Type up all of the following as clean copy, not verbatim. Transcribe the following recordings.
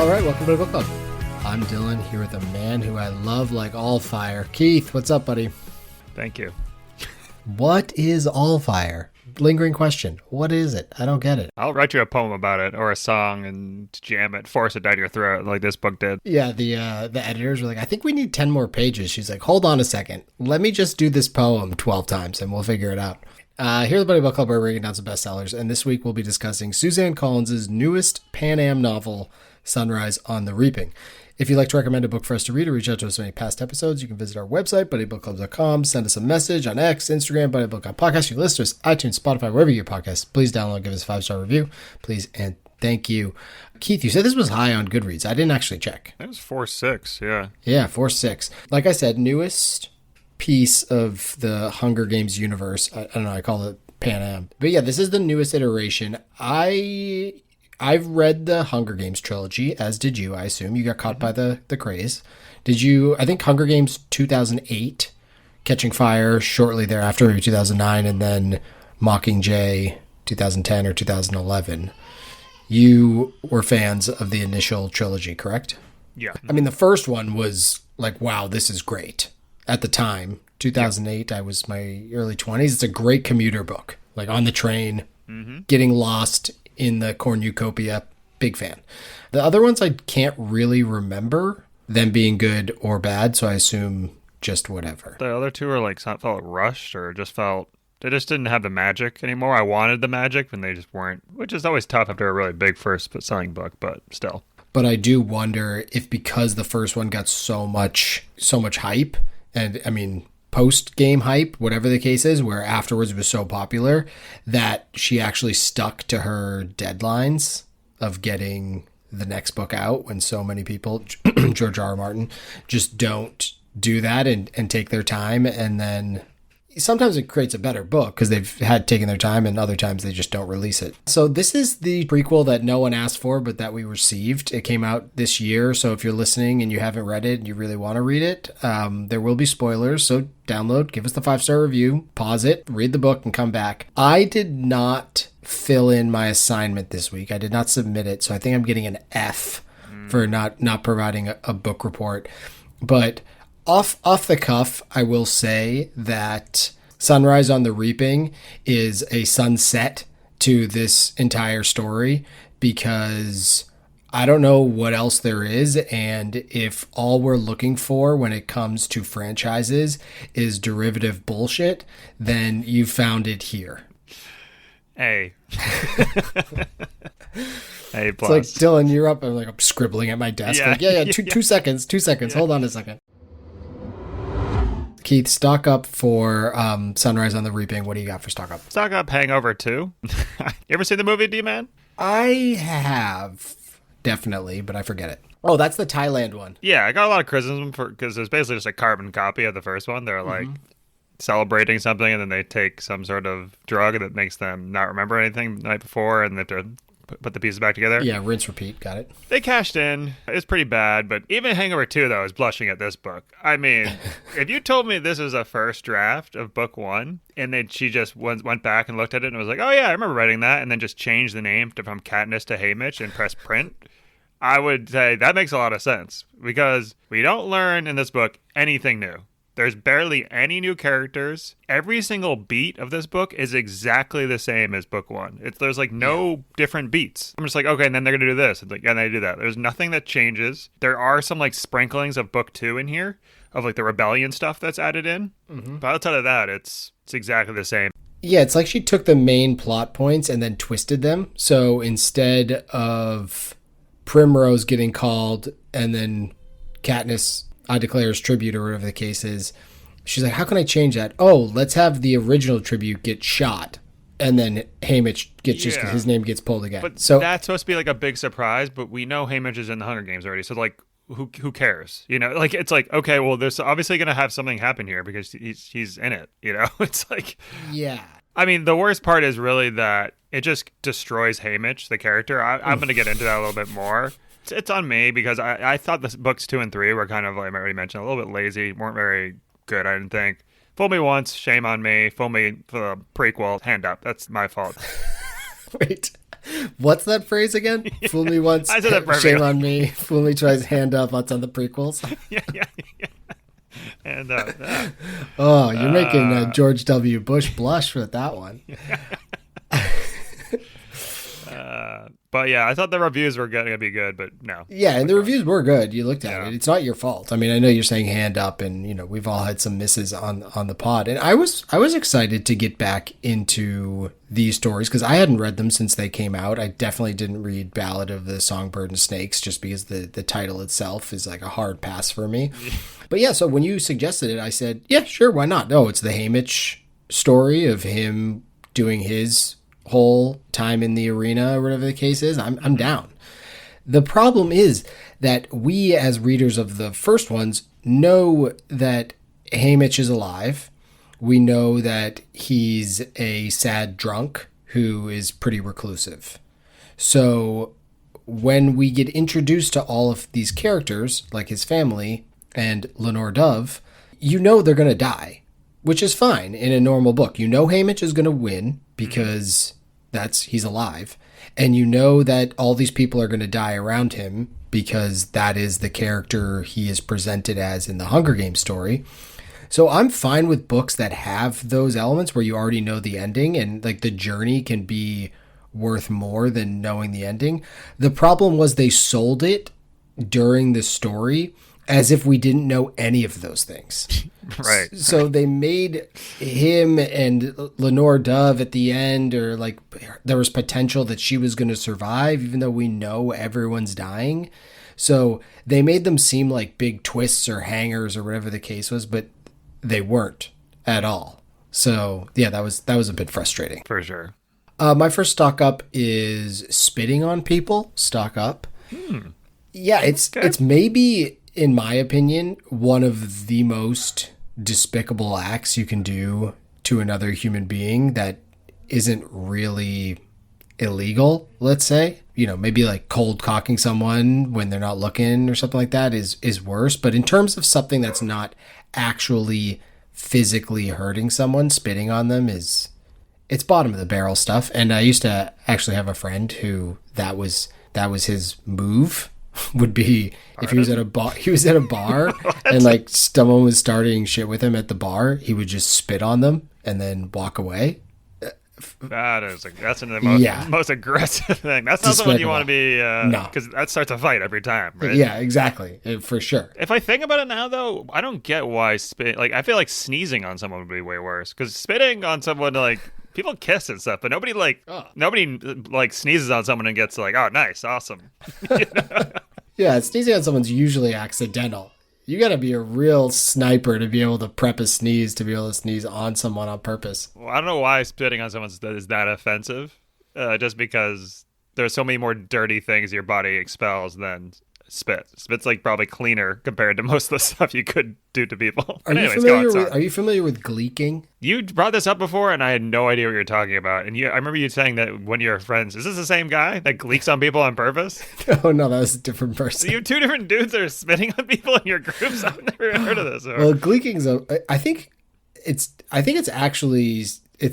All right, welcome to the book club. I'm Dylan, here with a man who I love like all fire. Keith, what's up, buddy? Thank you. What is all fire? Lingering question. What is it? I don't get it. I'll write you a poem about it or a song and jam it, force it down your throat like this book did. Yeah, the editors were like, I think we need 10 more pages. She's like, hold on a second. Let me just do this poem 12 times and we'll figure it out. Here's the Buddy Book Club where we're breaking down some bestsellers, and this week we'll be discussing Suzanne Collins' newest Pan Am novel, Sunrise on the Reaping. If you'd like to recommend a book for us to read or reach out to us in any past episodes, you can visit our website, buddybookclub.com, send us a message on X, Instagram, Buddy Book Club Podcast. You can listen to us, iTunes, Spotify, wherever you get podcasts. Please download, give us a 5-star review. Please and thank you. Keith, you said this was high on Goodreads. I didn't actually check. It was 4.6, yeah. Yeah, 4.6. Like I said, newest piece of the Hunger Games universe. I don't know, I call it Pan Am. But yeah, this is the newest iteration. I've read the Hunger Games trilogy, as did you, I assume. You got caught by the craze. Did you? I think Hunger Games 2008, Catching Fire shortly thereafter, maybe 2009, and then Mockingjay 2010 or 2011. You were fans of the initial trilogy, correct? Yeah. I mean, the first one was like, wow, this is great. At the time, 2008, I was my early 20s. It's a great commuter book, like on the train, getting lost in the cornucopia. Big fan. The other ones I can't really remember them being good or bad, so I assume just whatever. The other two are like felt rushed or just felt they just didn't have the magic anymore. I wanted the magic and they just weren't, which is always tough after a really big first selling book, but still. But I do wonder if because the first one got so much hype, and I mean post-game hype, whatever the case is, where afterwards it was so popular that she actually stuck to her deadlines of getting the next book out when so many people, George R. R. Martin, just don't do that and take their time. And then sometimes it creates a better book because they've had taken their time, and other times they just don't release it. So this is the prequel that no one asked for, but that we received. It came out this year. So if you're listening and you haven't read it and you really want to read it, there will be spoilers. So download, give us the 5-star review, pause it, read the book, and come back. I did not fill in my assignment this week. I did not submit it. So I think I'm getting an F for not providing a book report. But off the cuff, I will say that Sunrise on the Reaping is a sunset to this entire story because I don't know what else there is. And if all we're looking for when it comes to franchises is derivative bullshit, then you found it here. Hey. Hey, plus. It's like, Dylan, you're up. I'm scribbling at my desk. Yeah. Like, yeah, 2 seconds. Yeah. Hold on a second. Keith, stock up for Sunrise on the Reaping. What do you got for stock up? Stock up Hangover 2. You ever seen the movie, D-Man? I have, definitely, but I forget it. Oh, that's the Thailand one. Yeah, I got a lot of criticism because it's basically just a carbon copy of the first one. They're like celebrating something, and then they take some sort of drug that makes them not remember anything the night before, and they have to put the pieces back together. Yeah, rinse, repeat. Got it. They cashed in. It's pretty bad, but even Hangover 2, though, is blushing at this book. I mean, if you told me this is a first draft of book 1, and then she just went back and looked at it and was like, oh, yeah, I remember writing that, and then just changed the name from Katniss to Haymitch and press print, I would say that makes a lot of sense, because we don't learn in this book anything new. There's barely any new characters. Every single beat of this book is exactly the same as book 1. There's like no different beats. I'm just like, okay, and then they're going to do this. It's like, yeah, and they do that. There's nothing that changes. There are some like sprinklings of book 2 in here of like the rebellion stuff that's added in. But outside of that, it's exactly the same. Yeah, it's like she took the main plot points and then twisted them. So instead of Primrose getting called and then Katniss I declares tribute or whatever the case is, she's like, how can I change that? Oh, let's have the original tribute get shot. And then Haymitch gets just his name gets pulled again. But so that's supposed to be like a big surprise, but we know Haymitch is in the Hunger Games already. So like, who cares? You know, like it's like, okay, well, there's obviously going to have something happen here because he's in it. You know, it's like, yeah. I mean, the worst part is really that it just destroys Haymitch, the character. I'm going to get into that a little bit more. It's on me because I thought the books 2 and 3 were kind of, like I already mentioned, a little bit lazy, weren't very good, I didn't think. Fool me once, shame on me. Fool me for the prequel, hand up. That's my fault. Wait. What's that phrase again? Fool me once, I said that perfectly. shame on me. Fool me twice, hand up. That's on the prequels. Yeah. And Oh, you're making George W. Bush blush with that one. But yeah, I thought the reviews were going to be good, but no. Yeah, and the reviews were good. You looked at it. It's not your fault. I mean, I know you're saying hand up, and we've all had some misses on the pod. And I was excited to get back into these stories because I hadn't read them since they came out. I definitely didn't read Ballad of the Songbird and Snakes just because the title itself is like a hard pass for me. But yeah, so when you suggested it, I said, yeah, sure, why not? No, it's the Haymitch story of him doing his whole time in the arena or whatever the case is. I'm down. The problem is that we as readers of the first ones know that Haymitch is alive. We know that he's a sad drunk who is pretty reclusive. So when we get introduced to all of these characters, like his family and Lenore Dove, they're going to die, which is fine in a normal book. Haymitch is going to win because he's alive. And that all these people are going to die around him because that is the character he is presented as in the Hunger Games story. So I'm fine with books that have those elements where you already know the ending and like the journey can be worth more than knowing the ending. The problem was they sold it during the story as if we didn't know any of those things. Right. So they made him and Lenore Dove at the end, or like there was potential that she was going to survive, even though we know everyone's dying. So they made them seem like big twists or hangers or whatever the case was, but they weren't at all. So yeah, that was a bit frustrating. For sure. My first stock up is spitting on people. Stock up. Yeah, it's maybe, in my opinion, one of the most despicable acts you can do to another human being that isn't really illegal, let's say. Maybe like cold cocking someone when they're not looking or something like that is worse. But in terms of something that's not actually physically hurting someone, spitting on them it's bottom of the barrel stuff. And I used to actually have a friend who that was his move. Would be if he was at a bar and like someone was starting shit with him at the bar, he would just spit on them and then walk away. That's the most aggressive thing. That's not someone you want to be, no, because that starts a fight every time, right? Yeah, exactly, for sure. If I think about it now, though, I don't get why spit. Like, I feel like sneezing on someone would be way worse because spitting on someone, like, people kiss and stuff, but nobody sneezes on someone and gets like, oh, nice, awesome. Yeah, sneezing on someone's usually accidental. You got to be a real sniper to be able to prep a sneeze, to be able to sneeze on someone on purpose. Well, I don't know why spitting on someone is that offensive, just because there's so many more dirty things your body expels than spit. Spit's like probably cleaner compared to most of the stuff you could do to people. Are you familiar with gleeking? You brought this up before, and I had no idea what you were talking about. And I remember you saying that one of your friends, is this the same guy that gleeks on people on purpose? No, that was a different person. So you have two different dudes that are spitting on people in your groups? I've never heard of this. Well, gleeking's I think it's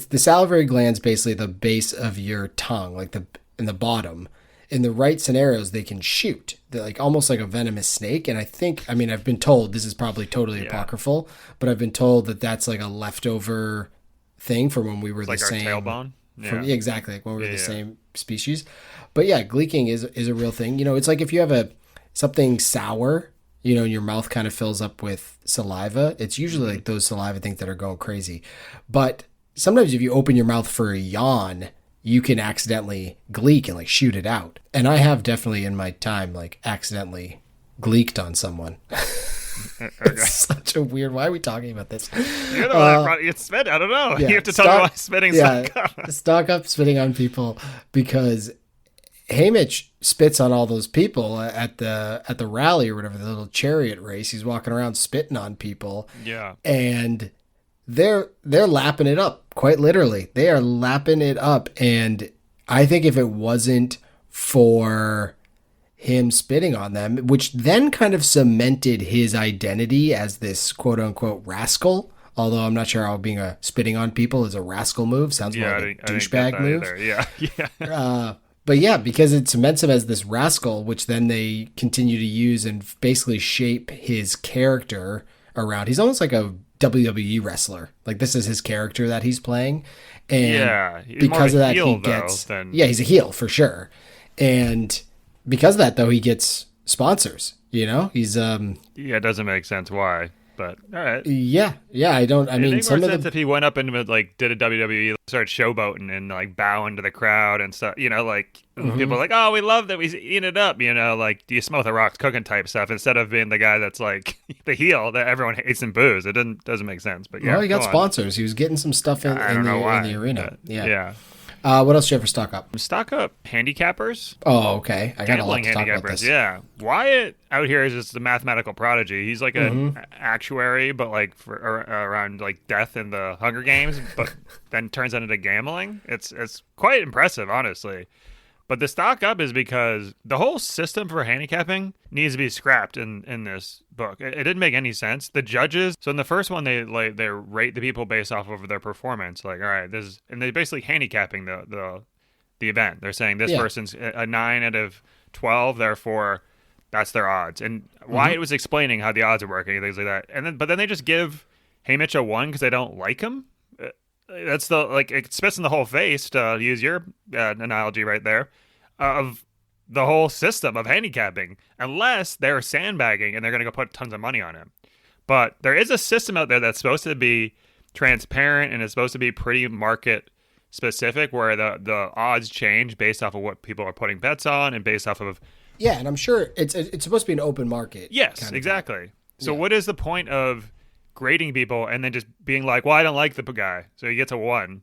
the salivary gland's basically the base of your tongue, like in the bottom. In the right scenarios, they can shoot. They're like almost like a venomous snake. And I've been told, this is probably totally apocryphal, but I've been told that that's like a leftover thing from when we were the same. Like our tailbone? Exactly. Like when we were the same species. But yeah, gleeking is a real thing. It's like if you have something sour, and your mouth kind of fills up with saliva, it's usually like those saliva things that are going crazy. But sometimes if you open your mouth for a yawn, you can accidentally gleek and like shoot it out. And I have definitely in my time like accidentally gleeked on someone. It's such a weird, why are we talking about this? You're the one that brought it. Spit. I don't know. Yeah, you have to tell me why spitting stock up spitting on people, because Haymitch spits on all those people at the rally or whatever, the little chariot race. He's walking around spitting on people. Yeah. And they're lapping it up, quite literally. They are lapping it up. And I think if it wasn't for him spitting on them, which then kind of cemented his identity as this quote unquote rascal, although I'm not sure how being spitting on people is a rascal move. Sounds more like a douchebag move. Yeah. But yeah, because it cements him as this rascal, which then they continue to use and basically shape his character around. He's almost like a WWE wrestler. Like this is his character that he's playing. And because of that, he gets, he's a heel for sure. And because of that, though, he gets sponsors, he's, it doesn't make sense why. But all right. Yeah. I mean, some of sense if he went up and like did a WWE, started showboating and like bowing to the crowd and stuff, people are like, oh, we love that he's eating it up, like do you smell the rocks cooking type stuff instead of being the guy that's like the heel that everyone hates and boos. It doesn't make sense. But yeah, well, he got sponsors. He was getting some stuff in the arena. Yeah. What else do you have for stock up? Stock up handicappers. Oh, okay. I got a lot to talk about this. Yeah. Wyatt out here is just a mathematical prodigy. He's like an actuary, but like around like death in the Hunger Games, but then turns into gambling. It's quite impressive, honestly. But the stock up is because the whole system for handicapping needs to be scrapped in this book. It didn't make any sense. The judges, so in the first one, they rate the people based off of their performance. Like, all right, and they basically handicapping the event. They're saying this person's a 9 out of 12, therefore that's their odds. And Wyatt was explaining how the odds are working and things like that. But then they just give Haymitch a 1 because they don't like him. That's it spits in the whole face, to use your analogy right there, of the whole system of handicapping, unless they're sandbagging and they're going to go put tons of money on him. But there is a system out there that's supposed to be transparent and it's supposed to be pretty market specific, where the odds change based off of what people are putting bets on and based off of... Yeah, and I'm sure it's supposed to be an open market. Yes, exactly. So what is the point of grading people and then just being like, well, I don't like the guy, so he gets a 1?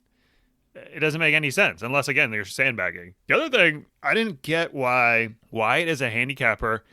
It doesn't make any sense unless, again, they're sandbagging. The other thing, I didn't get why Wyatt is a handicapper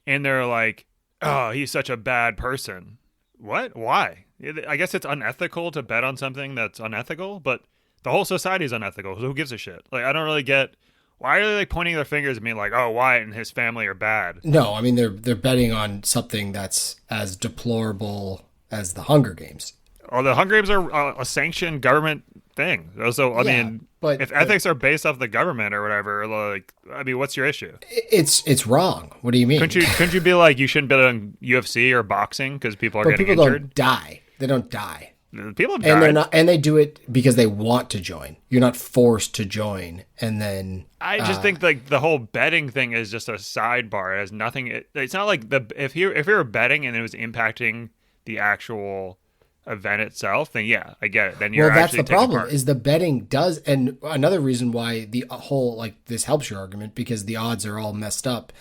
and they're like, oh, he's such a bad person. What? Why? I guess it's unethical to bet on something that's unethical, but the whole society is unethical, so who gives a shit? Like, I don't really get... Why are they like pointing their fingers at me like, oh, Wyatt and his family are bad? No, I mean, they're betting on something that's as deplorable as the Hunger Games. Oh, the Hunger Games are a sanctioned government thing. So, I mean, but if ethics are based off the government or whatever, like, I mean, what's your issue? It's wrong. What do you mean? Couldn't you be like, you shouldn't bet on UFC or boxing because people are getting injured? Don't die. They don't die. People die. And they're not, and they do it because they want to join. You're not forced to join. And then I just think like the whole betting thing is just a sidebar. It has nothing. It's not like if you were betting and it was impacting the actual event itself, then yeah, I get it. Then you're that's the problem. Is the betting does, and another reason why the whole like this helps your argument, because the odds are all messed up,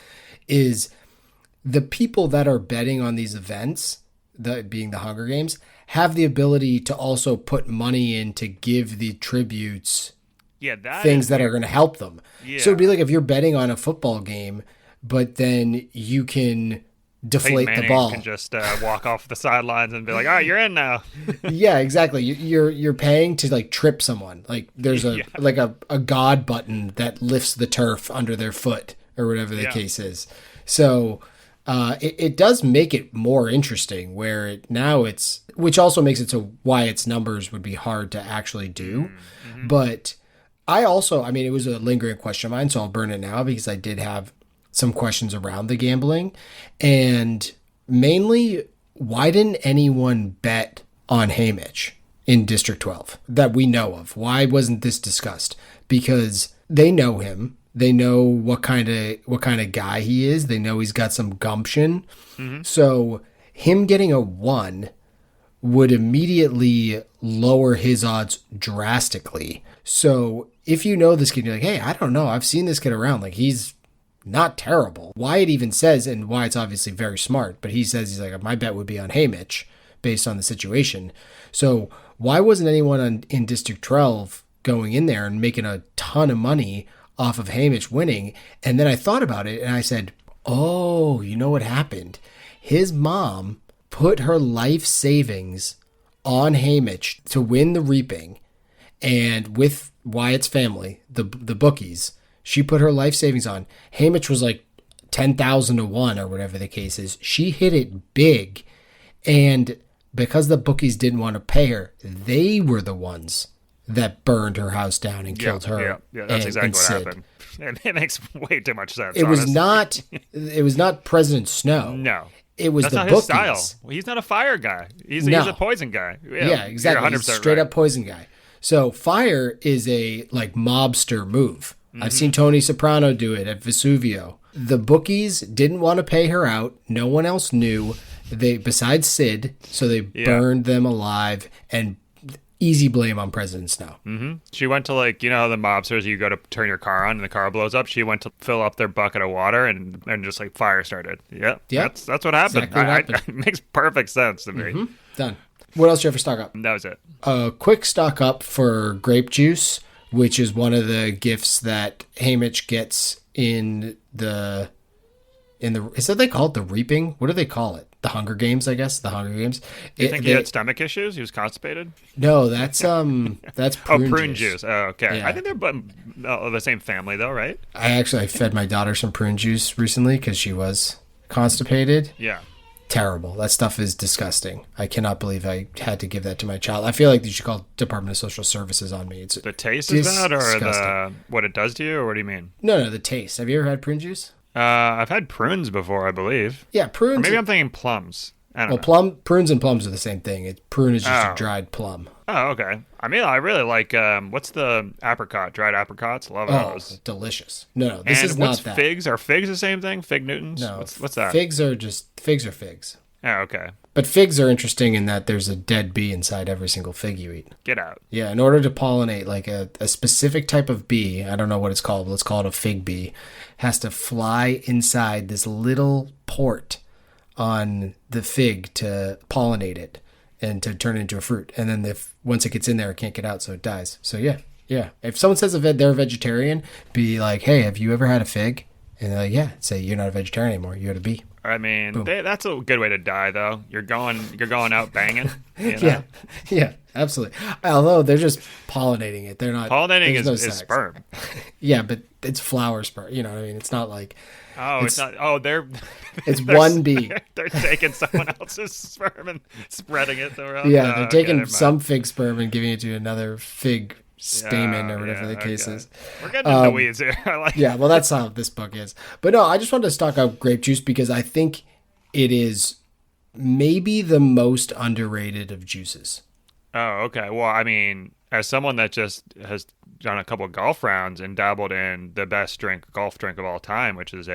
is the people that are betting on these events, being the Hunger Games, have the ability to also put money in to give the tributes, things that are going to help them. Yeah. So it'd be like if you're betting on a football game, but then you can deflate the ball. Can just walk off the sidelines and be like, all right, you're in now. Yeah, exactly. You're paying to like trip someone. Like there's a God button that lifts the turf under their foot or whatever the case is. So it does make it more interesting where which also makes it so why its numbers would be hard to actually do. Mm-hmm. But it was a lingering question of mine, so I'll burn it now because I did have some questions around the gambling. And mainly, why didn't anyone bet on Haymitch in District 12 that we know of? Why wasn't this discussed? Because they know him. They know what kind of guy he is. They know he's got some gumption. Mm-hmm. So him getting a 1 would immediately lower his odds drastically. So if you know this kid, you're like, hey, I don't know. I've seen this kid around. Like, he's not terrible. Wyatt even says, and Wyatt's obviously very smart, but he says, he's like, my bet would be on Haymitch based on the situation. So why wasn't anyone in District 12 going in there and making a ton of money off of Haymitch winning? And then I thought about it and I said, oh, you know what happened? His mom put her life savings on Haymitch to win the reaping, and with Wyatt's family, the bookies, she put her life savings on. Haymitch was like 10,000 to 1 or whatever the case is. She hit it big, and because the bookies didn't want to pay her, they were the ones that burned her house down and killed her. Yeah, that's exactly what happened. It makes way too much sense. It was not. It was not President Snow. No. It was That's the not bookies. his style. Well, he's not a fire guy. He's a poison guy. Yeah, exactly. He's a straight up poison guy. So fire is a like mobster move. I've seen Tony Soprano do it at Vesuvio. The bookies didn't want to pay her out. No one else knew. Besides Sid, so they burned them alive, and easy blame on President Snow. Mm-hmm. She went to the mobsters, you go to turn your car on and the car blows up. She went to fill up their bucket of water and just like fire started. Yep. That's what happened. Exactly what happened. It makes perfect sense to me. Mm-hmm. Done. What else do you have for stock up? That was it. A quick stock up for grape juice, which is one of the gifts that Haymitch gets in the is that they call it the reaping? What do they call it? The Hunger Games, I guess. The Hunger Games. You think he had stomach issues? He was constipated? No, that's prune prune juice. Oh, okay. Yeah. I think they're the same family, though, right? I fed my daughter some prune juice recently because she was constipated. Yeah. Terrible. That stuff is disgusting. I cannot believe I had to give that to my child. I feel like you should call Department of Social Services on me. It's the taste is bad, or what it does to you, or what do you mean? No, the taste. Have you ever had prune juice? I've had prunes before, I believe. Yeah, prunes. Or maybe I'm thinking plums. I don't know. Prunes and plums are the same thing. Prune is just a dried plum. Oh, okay. I mean, I really like, what's the apricot? Dried apricots? Love those. Delicious. No, this is not that. Figs? Are figs the same thing? Fig Newtons? No. What's that? Figs are figs. Oh, okay. But figs are interesting in that there's a dead bee inside every single fig you eat. Get out. Yeah, in order to pollinate, like a specific type of bee, I don't know what it's called, but let's call it a fig bee, has to fly inside this little port on the fig to pollinate it and to turn it into a fruit. And then once it gets in there, it can't get out, so it dies. So yeah. If someone says they're a vegetarian, be like, hey, have you ever had a fig? And they're like, yeah. Say, you're not a vegetarian anymore. You had a bee. I mean, that's a good way to die, though. You're going out banging. You know? Yeah, absolutely. Although they're just pollinating it. They're not pollinating is sperm. Yeah, but it's flower sperm. You know what I mean? It's not like it's not. Oh, it's one bee. They're taking someone else's sperm and spreading it around. Yeah, they're taking some fig sperm and giving it to another fig stamen or whatever the case is. We're getting into the weeds here. Yeah, well, that's how this book is. But no, I just wanted to stock up grape juice because I think it is maybe the most underrated of juices. Oh, okay. Well, I mean, as someone that just has done a couple of golf rounds and dabbled in the best golf drink of all time, which is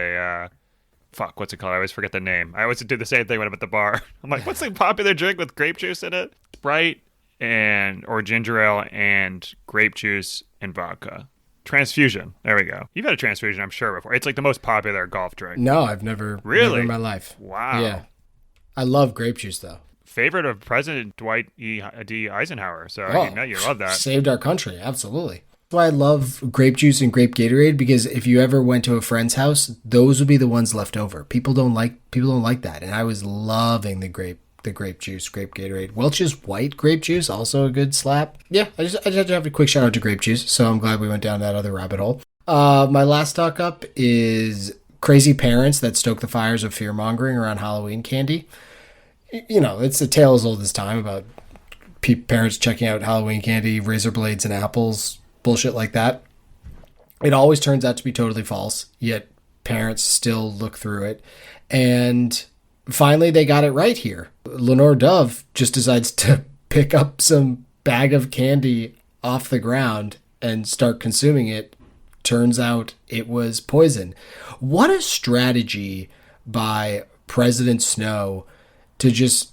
what's it called? I always forget the name. I always do the same thing when I'm at the bar. I'm like, what's the popular drink with grape juice in it? Sprite or ginger ale and grape juice and vodka. Transfusion. There we go. You've had a transfusion, I'm sure, before. It's like the most popular golf drink. No, I've never. Really? Never in my life. Wow. Yeah. I love grape juice, though. Favorite of President Dwight D. Eisenhower. So you love that. Saved our country. Absolutely. That's why I love grape juice and grape Gatorade, because if you ever went to a friend's house, those would be the ones left over. People don't like that. And I was loving the grape juice, grape Gatorade. Welch's white grape juice, also a good slap. Yeah, I just had to have a quick shout out to grape juice, so I'm glad we went down that other rabbit hole. My last stock up is crazy parents that stoke the fires of fear-mongering around Halloween candy. You know, it's a tale as old as time about parents checking out Halloween candy, razor blades and apples, bullshit like that. It always turns out to be totally false, yet parents still look through it. And finally, they got it right here. Lenore Dove just decides to pick up some bag of candy off the ground and start consuming it. Turns out it was poison. What a strategy by President Snow to just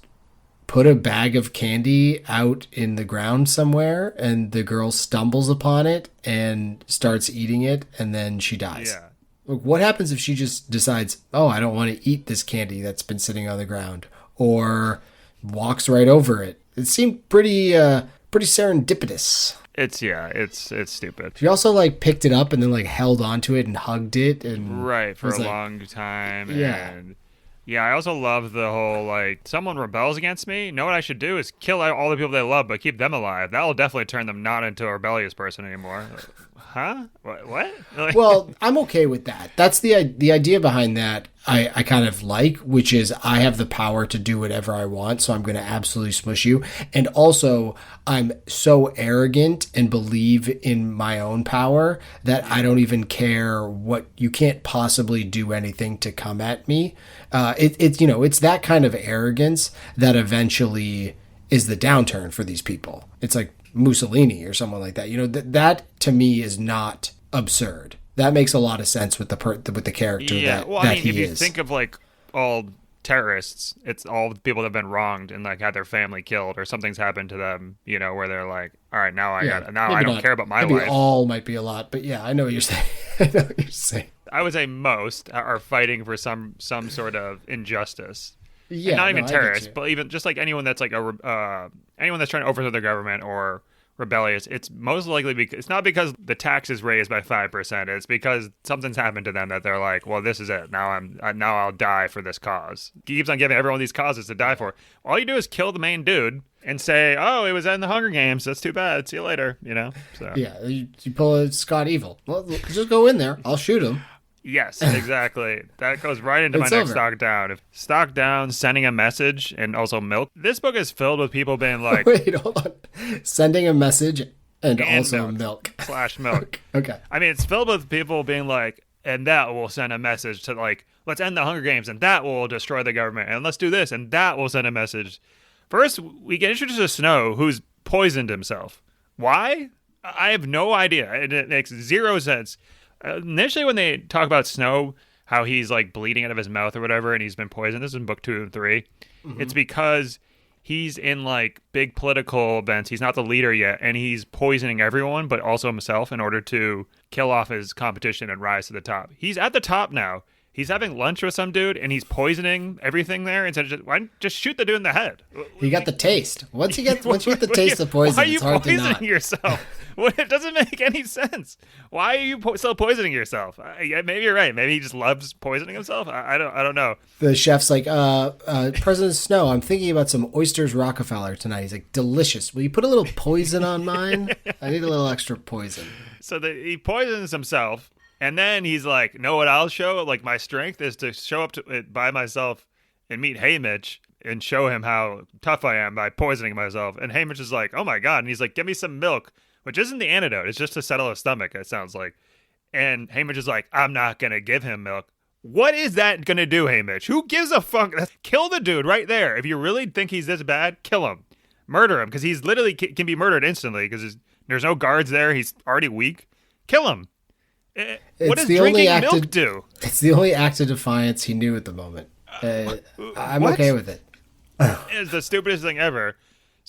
put a bag of candy out in the ground somewhere, and the girl stumbles upon it and starts eating it, and then she dies. Yeah. What happens if she just decides, oh, I don't want to eat this candy that's been sitting on the ground, or walks right over it? It seemed pretty serendipitous. It's stupid. She also picked it up and then held onto it and hugged it, and right for a long time. Yeah. And yeah, I also love the whole someone rebels against me. Know what I should do is kill all the people they love, but keep them alive. That'll definitely turn them not into a rebellious person anymore. Huh? What? Well, I'm okay with that. That's the idea behind that. I kind of like, which is I have the power to do whatever I want, so I'm going to absolutely smush you. And also, I'm so arrogant and believe in my own power that I don't even care what, you can't possibly do anything to come at me. It's that kind of arrogance that eventually is the downturn for these people. It's like Mussolini or someone like that. That to me is not absurd. That makes a lot of sense with the character that he if you is. think of like all terrorists, it's all the people that have been wronged and like had their family killed or something's happened to them, where they're like, all right, now I don't care about my life. All might be a lot, but yeah, I know what you're saying. I know what you're saying. I would say most are fighting for some sort of injustice. Yeah, and not even terrorists, but even just like anyone that's like anyone that's trying to overthrow the government or rebellious, it's most likely because it's not because the tax is raised by 5%. It's because something's happened to them that they're like, well, this is it. Now I'll die for this cause. He keeps on giving everyone these causes to die for. All you do is kill the main dude and say, oh, it was in the Hunger Games. That's too bad. See you later. So yeah, you pull a Scott Evil. Well, just go in there. I'll shoot him. Yes, exactly. That goes right into my next stock down. If stock down, sending a message, and also milk. This book is filled with people being like... Wait, hold on. Sending a message and also milk. / milk. Okay. I mean, it's filled with people being like, and that will send a message to like, let's end the Hunger Games, and that will destroy the government, and let's do this, and that will send a message. First, we get introduced to Snow, who's poisoned himself. Why? I have no idea. It makes zero sense. Initially, when they talk about Snow, how he's like bleeding out of his mouth or whatever, and he's been poisoned, this is in book 2 and 3, it's because he's in like big political events. He's not the leader yet, and he's poisoning everyone, but also himself in order to kill off his competition and rise to the top. He's at the top now. He's having lunch with some dude, and he's poisoning everything there. Instead of why just shoot the dude in the head? He got the taste. Once you get the taste of poison, it's hard to not. Why are you poisoning yourself? It doesn't make any sense. Why are you still poisoning yourself? Maybe you're right. Maybe he just loves poisoning himself. I don't know. The chef's like, President Snow, I'm thinking about some oysters Rockefeller tonight. He's like, delicious. Will you put a little poison on mine? I need a little extra poison. So he poisons himself. And then he's like, know what I'll show? Like, my strength is to show up to it by myself and meet Haymitch and show him how tough I am by poisoning myself. And Haymitch is like, oh my God. And he's like, give me some milk, which isn't the antidote. It's just to settle his stomach, it sounds like. And Haymitch is like, I'm not going to give him milk. What is that going to do, Haymitch? Who gives a fuck? Kill the dude right there. If you really think he's this bad, kill him. Murder him, because he's literally can be murdered instantly because there's no guards there. He's already weak. Kill him. What does drinking milk do? It's the only act of defiance he knew at the moment. I'm okay with it. It's the stupidest thing ever.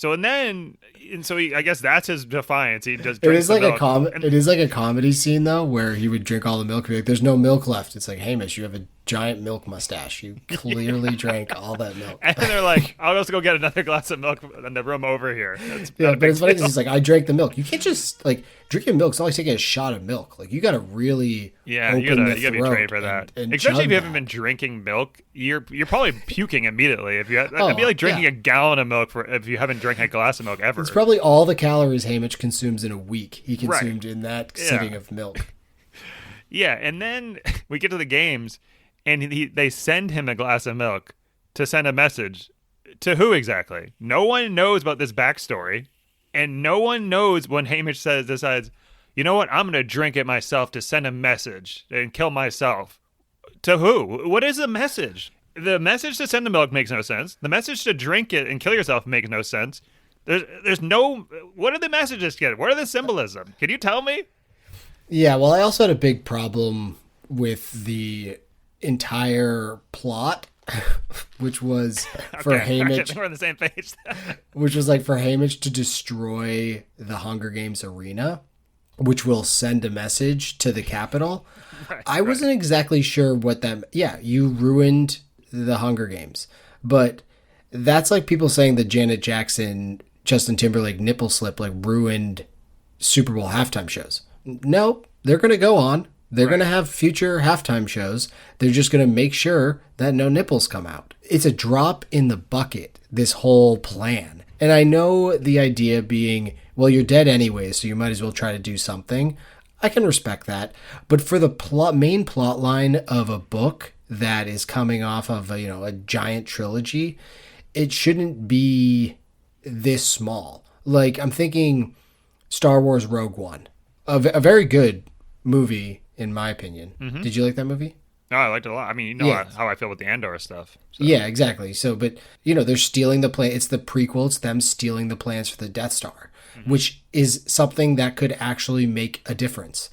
I guess that's his defiance. He just drinks the milk. It is like a comedy scene though, where he would drink all the milk and be like, "There's no milk left." It's like, Hamish, you have a giant milk mustache. You clearly drank all that milk. And they're like, "I'll just go get another glass of milk in the room over here." But it's funny because he's like, "I drank the milk." You can't just like drinking milk. It's not like taking a shot of milk. Like you got to really you gotta be trained for that. Especially if you haven't been drinking milk, you're probably puking immediately. It'd be like drinking a gallon of milk if you haven't drank a glass of milk ever. It's probably all the calories Haymitch consumes in a week. He consumed in that sitting of milk. Yeah, and then we get to the games, and they send him a glass of milk to send a message. To who exactly? No one knows about this backstory, and no one knows when Haymitch decides, you know what, I'm going to drink it myself to send a message and kill myself. To who? What is the message? The message to send the milk makes no sense. The message to drink it and kill yourself makes no sense. There's no... What are the messages get? What are the symbolism? Can you tell me? Yeah, well, I also had a big problem with the entire plot, which was for Haymitch... I think we're on the same page. Which was like for Haymitch to destroy the Hunger Games arena, which will send a message to the Capitol. I wasn't exactly sure what that... Yeah, you ruined the Hunger Games. But that's like people saying that Janet Jackson, Justin Timberlake nipple slip like ruined Super Bowl halftime shows. No, they're going to go on. They're going to have future halftime shows. They're just going to make sure that no nipples come out. It's a drop in the bucket, this whole plan. And I know the idea being, well, you're dead anyway, so you might as well try to do something. I can respect that. But for the main plot line of a book that is coming off of a giant trilogy, it shouldn't be this small. Like, I'm thinking Star Wars Rogue One, a very good movie in my opinion. Mm-hmm. Did you like that movie? No, I liked it a lot. I mean, how I feel with the Andor stuff. So. Yeah, exactly. So, but they're stealing the plan. It's the prequel. It's them stealing the plans for the Death Star, which is something that could actually make a difference.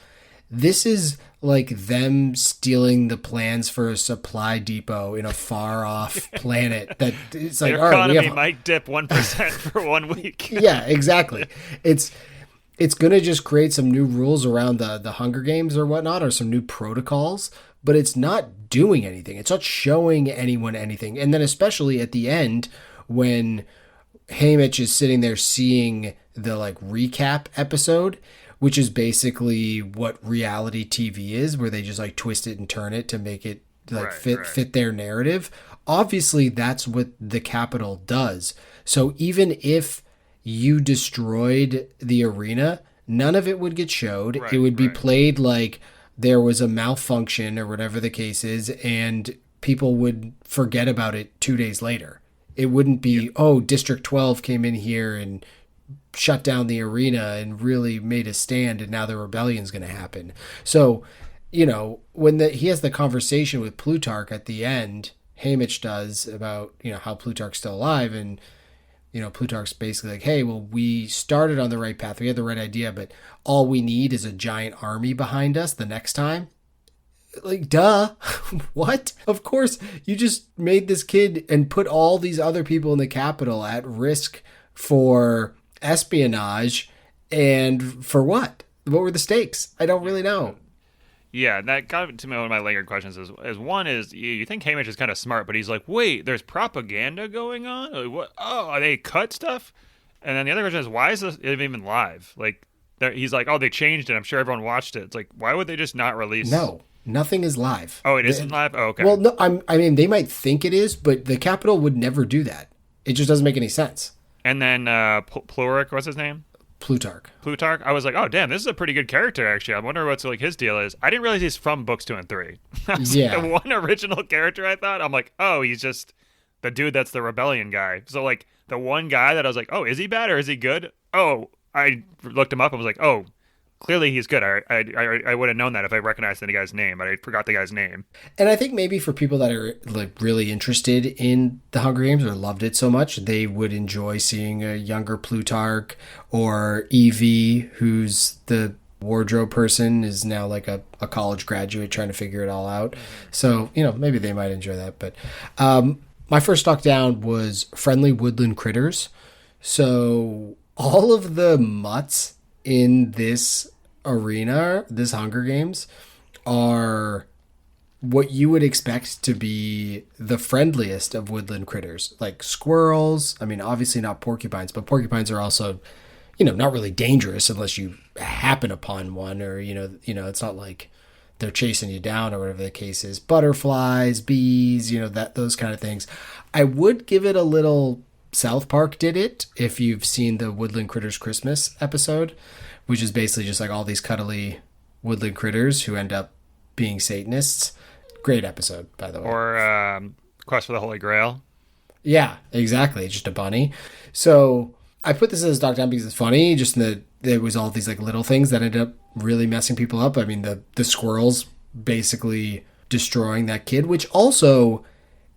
This is like them stealing the plans for a supply depot in a far off planet. That it's like, their economy might dip 1% for 1 week. Yeah, exactly. It's going to just create some new rules around the Hunger Games or whatnot, or some new protocols, but it's not doing anything. It's not showing anyone anything. And then especially at the end, when Haymitch is sitting there seeing the like recap episode, which is basically what reality TV is, where they just like twist it and turn it to make it like fit their narrative. Obviously, that's what the Capitol does. So even if you destroyed the arena, none of it would get showed. It would be played like there was a malfunction or whatever the case is, and people would forget about it 2 days later. It wouldn't be, District 12 came in here and shut down the arena and really made a stand, and now the rebellion's going to happen. So, when he has the conversation with Plutarch at the end, Haymitch does, about, how Plutarch's still alive, and Plutarch's basically like, hey, well, we started on the right path. We had the right idea, but all we need is a giant army behind us the next time. Like, duh. What? Of course, you just made this kid and put all these other people in the Capitol at risk for espionage, and for what? What were the stakes? I don't really know. Yeah, that got to me. One of my lingering questions is one is, you think Haymitch is kind of smart, but he's like, wait, there's propaganda going on? Like, what? Oh, are they cut stuff? And then the other question is, why is this even live? Like, he's like, oh, they changed it. I'm sure everyone watched it. It's like, why would they just not release? No, nothing is live. Oh, it isn't live? Oh, okay. Well, no, I mean, they might think it is, but the Capitol would never do that. It just doesn't make any sense. And then Plutarch, what's his name? Plutarch. I was like, oh, damn, this is a pretty good character, actually. I wonder what's like his deal is. I didn't realize he's from books 2 and 3. Yeah. The one original character I thought, I'm like, oh, he's just the dude that's the rebellion guy. So, like, the one guy that I was like, oh, is he bad or is he good? Oh, I looked him up and was like, oh, clearly he's good. I would have known that if I recognized the guy's name, but I forgot the guy's name. And I think maybe for people that are like really interested in the Hunger Games or loved it so much, they would enjoy seeing a younger Plutarch, or Evie, who's the wardrobe person, is now like a college graduate trying to figure it all out. So, maybe they might enjoy that. But my first stock down was friendly woodland critters. So all of the mutts in this arena, this Hunger Games, are what you would expect to be the friendliest of woodland critters, like squirrels. I mean, obviously not porcupines, but porcupines are also, not really dangerous unless you happen upon one, or, it's not like they're chasing you down or whatever the case is. Butterflies, bees, those kind of things. I would give it a little South Park did it, if you've seen the Woodland Critters Christmas episode, which is basically just like all these cuddly woodland critters who end up being Satanists. Great episode, by the way. Or Quest for the Holy Grail. Yeah, exactly. Just a bunny. So I put this as a stock down because it's funny. Just there was all these like little things that ended up really messing people up. I mean, the squirrels basically destroying that kid, which also,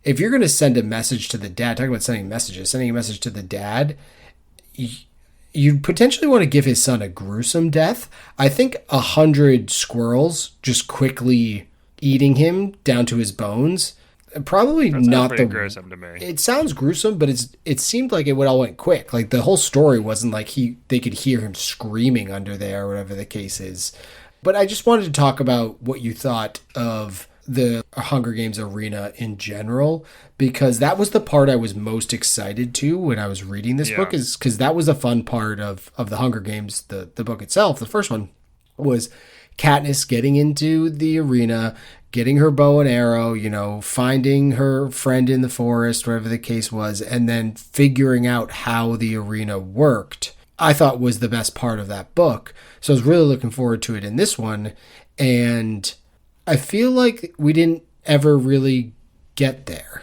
if you're going to send a message to the dad, talking about sending a message to the dad, you potentially want to give his son a gruesome death. I think 100 squirrels just quickly eating him down to his bones, probably not the gruesome to me. It sounds gruesome, but it seemed like it would all went quick. Like the whole story wasn't like they could hear him screaming under there or whatever the case is. But I just wanted to talk about what you thought of the Hunger Games arena in general, because that was the part I was most excited to when I was reading this book, is because that was a fun part of the Hunger Games, the book itself. The first one was Katniss getting into the arena, getting her bow and arrow, finding her friend in the forest, whatever the case was, and then figuring out how the arena worked, I thought was the best part of that book. So I was really looking forward to it in this one. And I feel like we didn't ever really get there.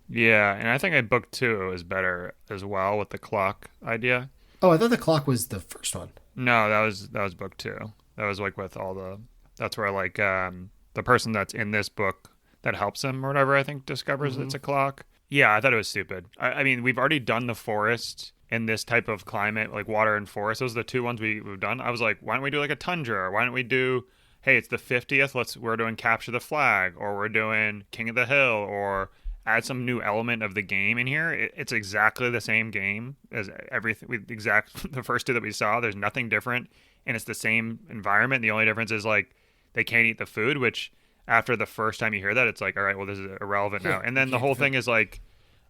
Yeah, and I think in book 2 is better as well with the clock idea. Oh, I thought the clock was the first one. No, that was book 2. That was like with all the that's where like the person that's in this book that helps him or whatever I think discovers it's a clock. Yeah, I thought it was stupid. I mean, we've already done the forest in this type of climate, like water and forest. Those are the two ones we've done. I was like, why don't we do like a tundra? Or why don't we do, hey, it's the 50th, we're doing capture the flag, or we're doing King of the Hill, or add some new element of the game in here. It's exactly the same game as everything. The first two that we saw. There's nothing different, and it's the same environment. The only difference is like they can't eat the food, which after the first time you hear that, it's like, all right, well, this is irrelevant now. And then the whole thing is like,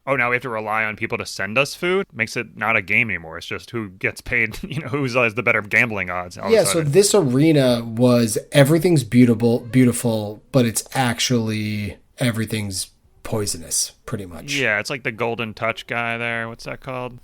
oh, now we have to rely on people to send us food. Makes it not a game anymore. It's just who gets paid, who has the better gambling odds. Yeah, so this arena was everything's beautiful, but it's actually everything's poisonous, pretty much. Yeah, it's like the Golden Touch guy there. What's that called?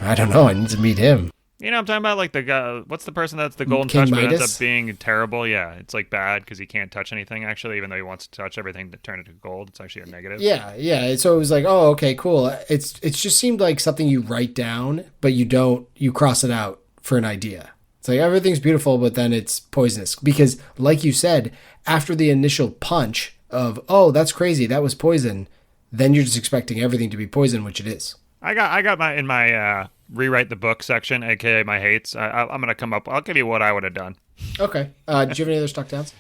I don't know. I need to meet him. I'm talking about like the guy. What's the person that's the Golden King Touch, but Midas? ends up being terrible? Yeah, it's like bad because he can't touch anything actually, even though he wants to touch everything to turn it to gold. It's actually a negative. Yeah. So it was like, oh, okay, cool. It's just seemed like something you write down, but you cross it out for an idea. It's like everything's beautiful, but then it's poisonous because, like you said, after the initial punch of, oh, that's crazy, that was poison, then you're just expecting everything to be poison, which it is. I got my rewrite the book section, aka my hates. I'm gonna come up. I'll give you what I would have done. Okay. Did you have any other stock downs?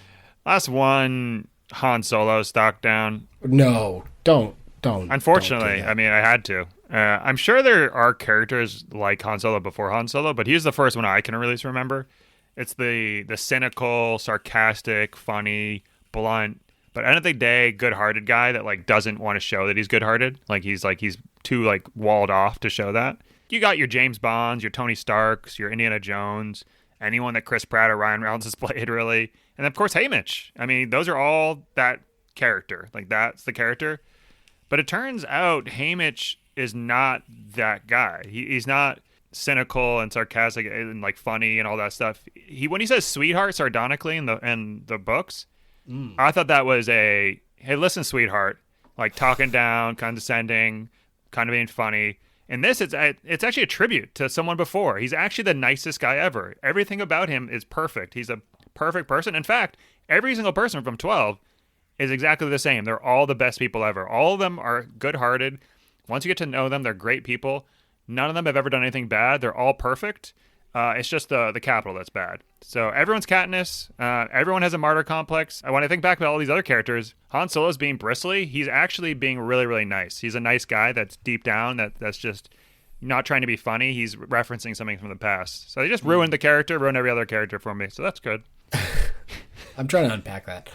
Last one, Han Solo stock down. No, don't. Unfortunately, don't do that. I mean, I had to. I'm sure there are characters like Han Solo before Han Solo, but he's the first one I can really remember. It's the cynical, sarcastic, funny, blunt, but end of the day, good-hearted guy that like doesn't want to show that he's good-hearted. He's too like walled off to show that. You got your James Bonds, your Tony Starks, your Indiana Jones, anyone that Chris Pratt or Ryan Reynolds has played, really. And of course, Haymitch. I mean, those are all that character. Like, that's the character. But it turns out Haymitch is not that guy. He's not cynical and sarcastic and like funny and all that stuff. When he says sweetheart sardonically in the books, I thought that was hey, listen, sweetheart, like talking down, condescending, kind of being funny. In this, it's actually a tribute to someone before. He's actually the nicest guy ever. Everything about him is perfect. He's a perfect person. In fact, every single person from 12 is exactly the same. They're all the best people ever. All of them are good-hearted. Once you get to know them, they're great people. None of them have ever done anything bad. They're all perfect. It's just the capital that's bad. So everyone's Katniss. Everyone has a martyr complex. When I think back about all these other characters, Han Solo's being bristly. He's actually being really, really nice. He's a nice guy that's deep down, that's just not trying to be funny. He's referencing something from the past. So they just ruined the character, ruined every other character for me. So that's good. I'm trying to unpack that.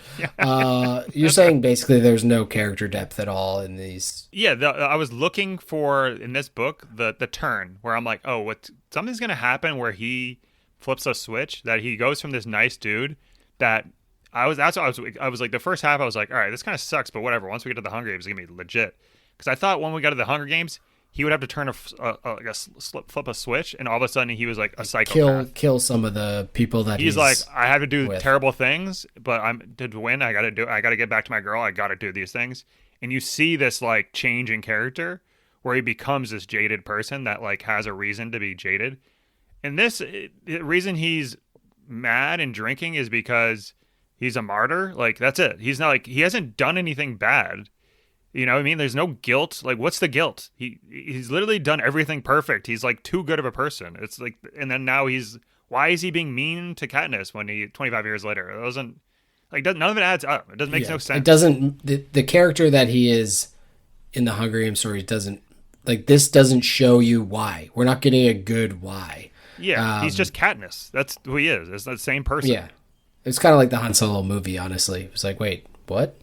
You're saying basically there's no character depth at all in these. Yeah, I was looking for, in this book, the turn where I'm like, oh, something's going to happen where he flips a switch, that he goes from this nice dude that I was like, the first half I was like, all right, this kind of sucks, but whatever. Once we get to the Hunger Games, it's going to be legit. Because I thought when we got to the Hunger Games, he would have to turn flip a switch, and all of a sudden he was like a psychopath. Kill some of the people that he's like, I have to do with. Terrible things, but to win, I got to get back to my girl. I got to do these things. And you see this like change in character where he becomes this jaded person that like has a reason to be jaded. And the reason he's mad and drinking is because he's a martyr. Like, that's it. He's not like, he hasn't done anything bad. You know what I mean? There's no guilt. Like, what's the guilt? He's literally done everything perfect. He's like too good of a person. It's like, and then now why is he being mean to Katniss when 25 years later? It doesn't, like, none of it adds up. It doesn't make no sense. It doesn't, the character that he is in the Hunger Games story this doesn't show you why. We're not getting a good why. Yeah, he's just Katniss. That's who he is. It's the same person. Yeah. It's kind of like the Han Solo movie, honestly. It's like, wait, what?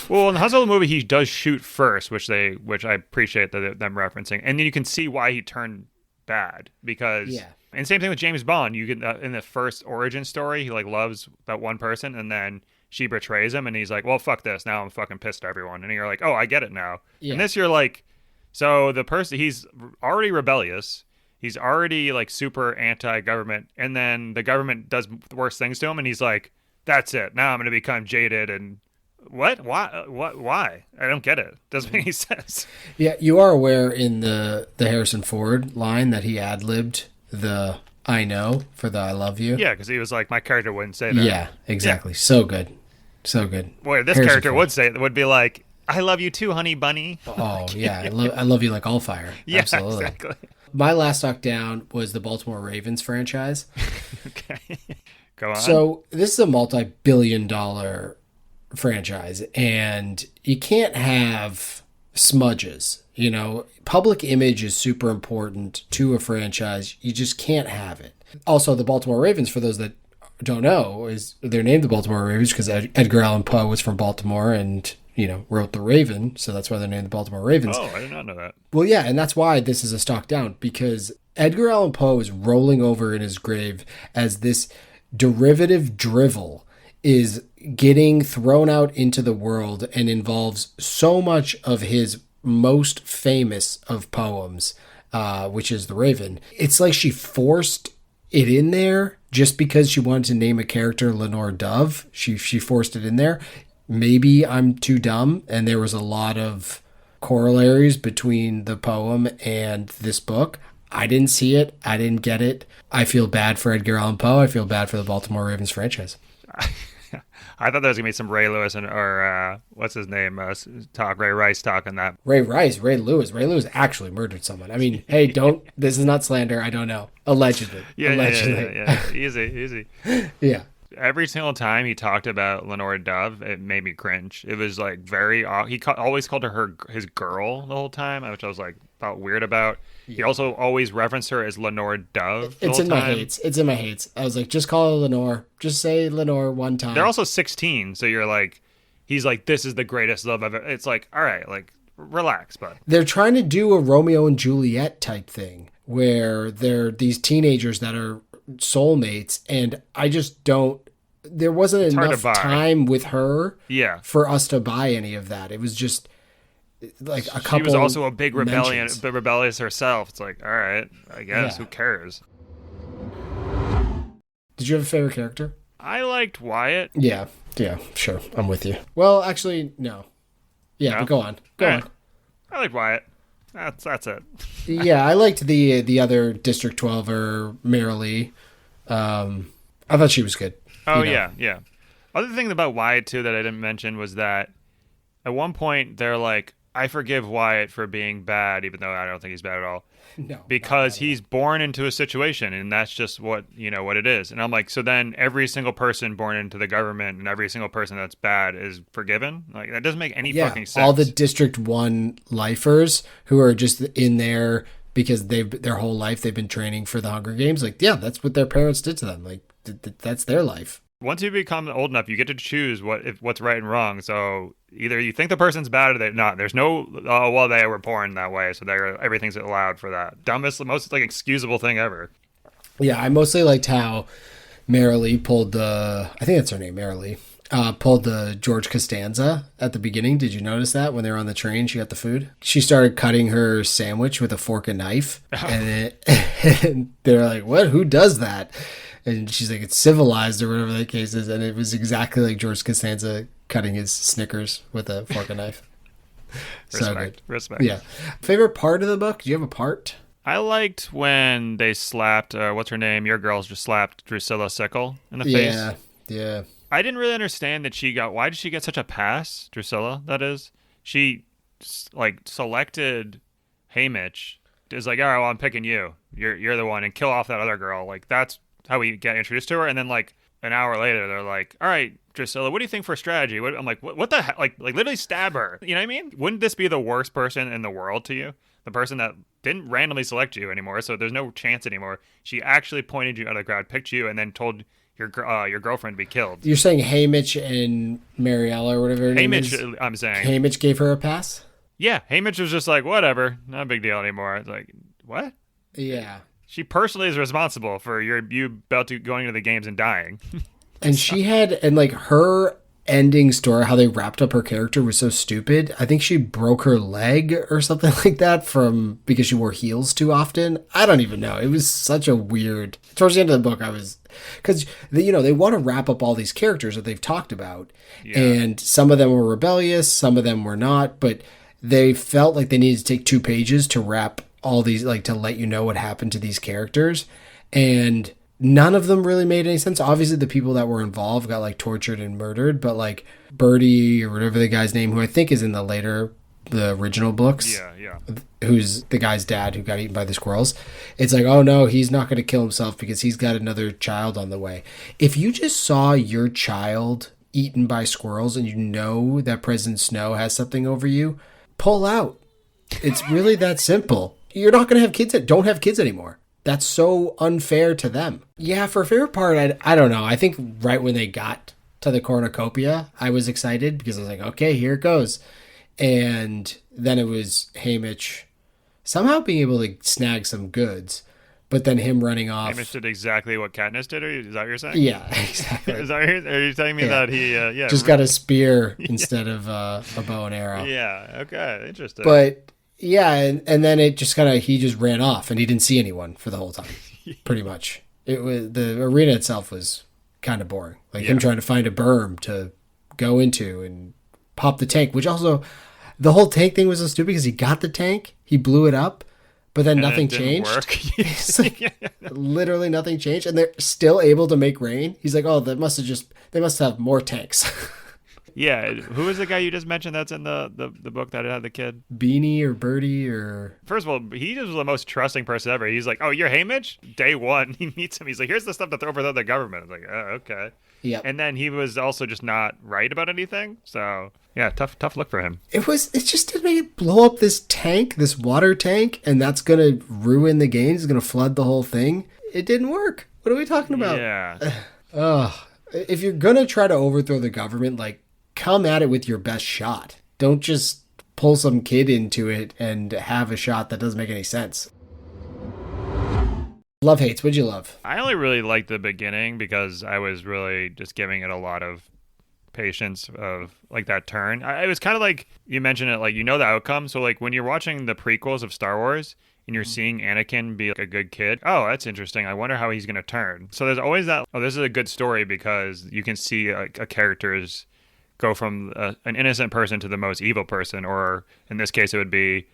Well, in the Han Solo movie, he does shoot first, which I appreciate them referencing, and then you can see why he turned bad because. And same thing with James Bond. You get in the first origin story, he like loves that one person, and then she betrays him, and he's like, "Well, fuck this. Now I'm fucking pissed at everyone." And you're like, "Oh, I get it now." Yeah. And this, you're like, so the person, he's already rebellious. He's already like super anti-government, and then the government does worse things to him, and he's like, "That's it. Now I'm going to become jaded and What? Why? What? Why? I don't get it. Doesn't make any sense. Yeah, you are aware in the Harrison Ford line that he ad-libbed the "I know" for the "I love you." Yeah, because he was like, my character wouldn't say that. Yeah, exactly. Yeah. So good, so good. Boy, this Harrison character Ford would say it. Would be like, "I love you too, honey bunny." Oh yeah, I love you like all fire. Yeah, absolutely. Exactly. My last stock down was the Baltimore Ravens franchise. Okay, go on. So this is a multi-billion-dollar franchise, and you can't have smudges. You know, public image is super important to a franchise. You just can't have it. Also, the Baltimore Ravens, for those that don't know, is they're named the Baltimore Ravens because Edgar Allan Poe was from Baltimore and, you know, wrote The Raven. So that's why they're named the Baltimore Ravens. Oh, I did not know that. Well, yeah, and that's why this is a stock down, because Edgar Allan Poe is rolling over in his grave as this derivative drivel is getting thrown out into the world and involves so much of his most famous of poems, which is The Raven. It's like she forced it in there just because she wanted to name a character Lenore Dove. She forced it in there. Maybe I'm too dumb, and there was a lot of corollaries between the poem and this book. I didn't see it. I didn't get it. I feel bad for Edgar Allan Poe. I feel bad for the Baltimore Ravens franchise. I thought there was going to be some Ray Lewis or what's his name? Ray Rice talking that. Ray Lewis. Ray Lewis actually murdered someone. I mean, hey, this is not slander. I don't know. Allegedly. Yeah. Easy. Yeah. Every single time he talked about Lenore Dove, it made me cringe. It was like he always called her his girl the whole time, which I was like felt weird about. Yeah. He also always referenced her as Lenore Dove. It's in my hates. It's in my hates. I was like, just call her Lenore. Just say Lenore one time. They're also 16, so you're like, he's like, this is the greatest love ever. It's like, all right, like relax, bud. They're trying to do a Romeo and Juliet type thing where they're these teenagers that are soulmates, and I just don't. There wasn't enough time with her for us to buy any of that. It was just like a couple. She was also a big rebellious herself. It's like, all right, I guess, who cares? Did you have a favorite character? I liked Wyatt. Yeah, sure. I'm with you. Well, actually, no. Yeah, no? But go on. Go on. I liked Wyatt. That's it. Yeah, I liked the other District 12er, Marilee. I thought she was good. Oh, yeah. Other thing about Wyatt, too, that I didn't mention was that at one point they're like, I forgive Wyatt for being bad, even though I don't think he's bad at all. No. Because he's born into a situation, and that's just what it is. And I'm like, so then every single person born into the government and every single person that's bad is forgiven? Like, that doesn't make any fucking sense. All the District 1 lifers who are just in there because their whole life they've been training for the Hunger Games. Like, yeah, that's what their parents did to them. Like, that's their life. Once you become old enough, you get to choose what's right and wrong. So either you think the person's bad or they're not. There's no, they were born that way, so everything's allowed for that. Dumbest, most like excusable thing ever. Yeah, I mostly liked how Marilee pulled I think that's her name, Marilee, pulled the George Costanza at the beginning. Did you notice that when they were on the train, she got the food? She started cutting her sandwich with a fork and knife, and they're like, what? Who does that? And she's like, it's civilized or whatever the case is. And it was exactly like George Costanza cutting his Snickers with a fork and knife. Respect. Yeah. Favorite part of the book? Do you have a part? I liked when they slapped, what's her name? Your girls just slapped Drusilla Sickle in the face. Yeah. I didn't really understand that why did she get such a pass? Drusilla, that is. She, like, selected Haymitch. Is like, all right, well, I'm picking you. You're the one. And kill off that other girl. Like, that's how we get introduced to her. And then like an hour later they're like, all right, Drusilla, what do you think for strategy? I'm like, what the heck? Like literally stab her. You know what I mean? Wouldn't this be the worst person in the world to you? The person that didn't randomly select you anymore, so there's no chance anymore. She actually pointed you out of the crowd, picked you, and then told your girlfriend to be killed. You're saying Haymitch and Mariella or whatever her name is? I'm saying Haymitch gave her a pass? Yeah, Haymitch was just like, whatever, not a big deal anymore. It's like, what? Yeah. She personally is responsible for you about to going to the games and dying. And she had, and like her ending story, how they wrapped up her character was so stupid. I think she broke her leg or something like that because she wore heels too often. I don't even know. It was such a weird. Towards the end of the book, I was because they want to wrap up all these characters that they've talked about, and some of them were rebellious, some of them were not, but they felt like they needed to take 2 pages to wrap all these, like to let you know what happened to these characters, and none of them really made any sense. Obviously, the people that were involved got like tortured and murdered, but like Birdie or whatever the guy's name, who I think is in the original books, who's the guy's dad who got eaten by the squirrels. It's like, oh no, he's not going to kill himself because he's got another child on the way. If you just saw your child eaten by squirrels and you know that President Snow has something over you, pull out. It's really that simple. You're not going to have kids don't have kids anymore. That's so unfair to them. Yeah, for a favorite part, I don't know. I think right when they got to the cornucopia, I was excited because I was like, okay, here it goes. And then it was Haymitch somehow being able to snag some goods, but then him running off. Haymitch did exactly what Katniss did, or is that what you're saying? Yeah, exactly. Are you telling me that he just got a spear instead of a bow and arrow? Yeah, okay, interesting. But yeah, and then it just he just ran off and he didn't see anyone for the whole time, pretty much. It was, the arena itself was kind of boring. Like him trying to find a berm to go into and pop the tank, which also, the whole tank thing was so stupid because he got the tank, he blew it up, but then nothing changed. It's like, literally nothing changed, and they're still able to make rain. He's like, oh, they must have more tanks. Yeah, who was the guy you just mentioned that's in the book that had the kid? Beanie or Birdie or... First of all, he was the most trusting person ever. He's like, oh, you're Haymitch? Day one, he meets him. He's like, here's the stuff to overthrow the government. I'm like, oh, okay. Yeah. And then he was also just not right about anything. So, yeah, tough look for him. It just didn't make it blow up this tank, this water tank, and that's going to ruin the game. It's going to flood the whole thing. It didn't work. What are we talking about? Yeah. If you're going to try to overthrow the government, like, come at it with your best shot. Don't just pull some kid into it and have a shot that doesn't make any sense. Love hates. What'd you love? I only really liked the beginning because I was really just giving it a lot of patience of like that turn. It was kind of like you mentioned it, like you know the outcome. So like when you're watching the prequels of Star Wars and you're seeing Anakin be like a good kid, oh, that's interesting. I wonder how he's going to turn. So there's always that, oh, this is a good story because you can see a character's go from an innocent person to the most evil person, or in this case, it would be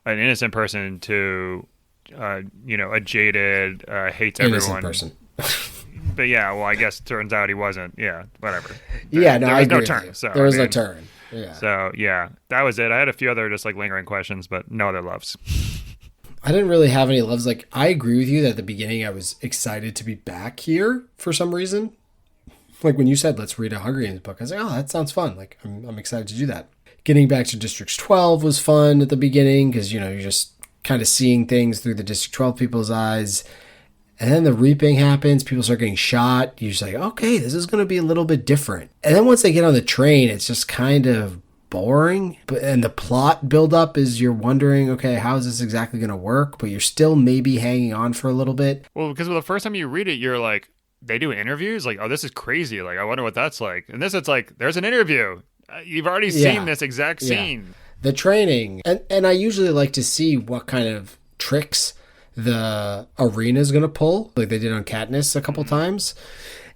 an innocent person to, a jaded, hates innocent everyone person. But yeah, well, I guess turns out he wasn't. Yeah, whatever. Yeah, no, there I was agree no turn. with So there was no turn. Yeah. So yeah, that was it. I had a few other just like lingering questions, but no other loves. I didn't really have any loves. Like, I agree with you that at the beginning I was excited to be back here for some reason. Like when you said, let's read a Hunger Games book, I was like, oh, that sounds fun. Like, I'm excited to do that. Getting back to District 12 was fun at the beginning because, you're just kind of seeing things through the District 12 people's eyes. And then the reaping happens. People start getting shot. You're just like, okay, this is going to be a little bit different. And then once they get on the train, it's just kind of boring. And the plot buildup is you're wondering, okay, how is this exactly going to work? But you're still maybe hanging on for a little bit. Well, because the first time you read it, you're like, they do interviews? Like, oh, this is crazy. Like, I wonder what that's like. And this, it's like, there's an interview. You've already seen this exact scene. The training. And I usually like to see what kind of tricks the arena is going to pull, like they did on Katniss a couple times.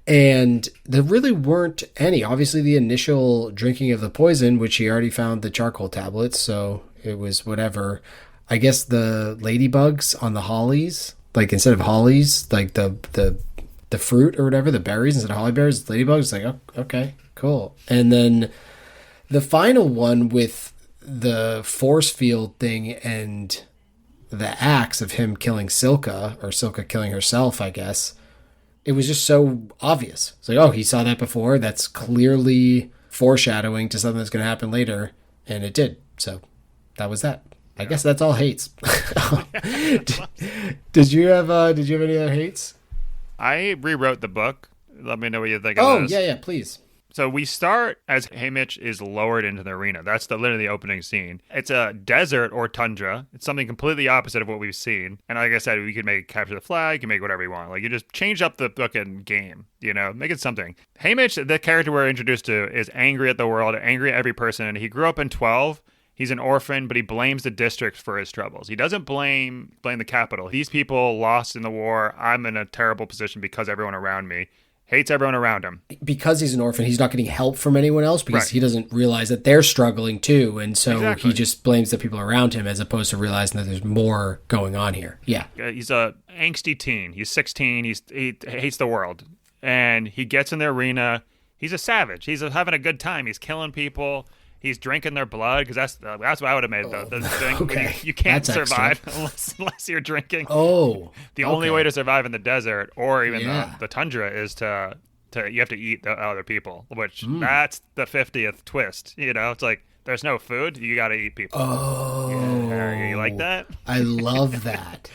And there really weren't any. Obviously, the initial drinking of the poison, which he already found the charcoal tablets, so it was whatever. I guess the ladybugs on the hollies, like instead of hollies, like the fruit or whatever, the berries instead of holly berries, ladybugs, like, oh, okay, cool. And then the final one with the force field thing and the axe of him killing Silka, or Silka killing herself, I guess, it was just so obvious. It's like, oh, he saw that before. That's clearly foreshadowing to something that's going to happen later, and it did. So that was that. I guess that's all hates. Did you have any other hates? I rewrote the book. Let me know what you think of Oh, this. yeah, please. So we start as Haymitch is lowered into the arena. That's literally the opening scene. It's a desert or tundra. It's something completely opposite of what we've seen. And like I said, we could make capture the flag, you can make whatever you want. Like, you just change up the fucking game, make it something. Haymitch, the character we're introduced to, is angry at the world, angry at every person. He grew up in 12. He's an orphan, but he blames the district for his troubles. He doesn't blame the capital. These people lost in the war. I'm in a terrible position because everyone around me. Hates everyone around him. Because he's an orphan, he's not getting help from anyone else because he doesn't realize that they're struggling too. And so he just blames the people around him as opposed to realizing that there's more going on here. Yeah. He's a angsty teen. He's 16. He hates the world. And he gets in the arena. He's a savage. He's having a good time. He's killing people. He's drinking their blood because that's what I would have made. The thing. Okay. You can't That's survive unless you're drinking. Oh, the only way to survive in the desert or even the tundra is to you have to eat the other people, which that's the 50th twist. It's like there's no food, you got to eat people. Oh, yeah. You like that? I love that.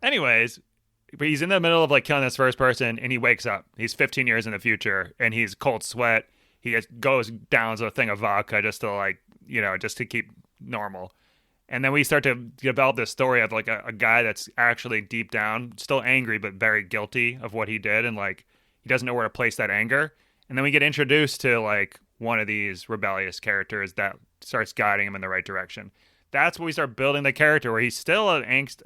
Anyways, but he's in the middle of like killing this first person, and he wakes up. He's 15 years in the future, and he's cold sweat. He goes down to a thing of vodka just to just to keep normal. And then we start to develop this story of like a guy that's actually deep down still angry, but very guilty of what he did. And like, he doesn't know where to place that anger. And then we get introduced to like one of these rebellious characters that starts guiding him in the right direction. That's when we start building the character where he's still an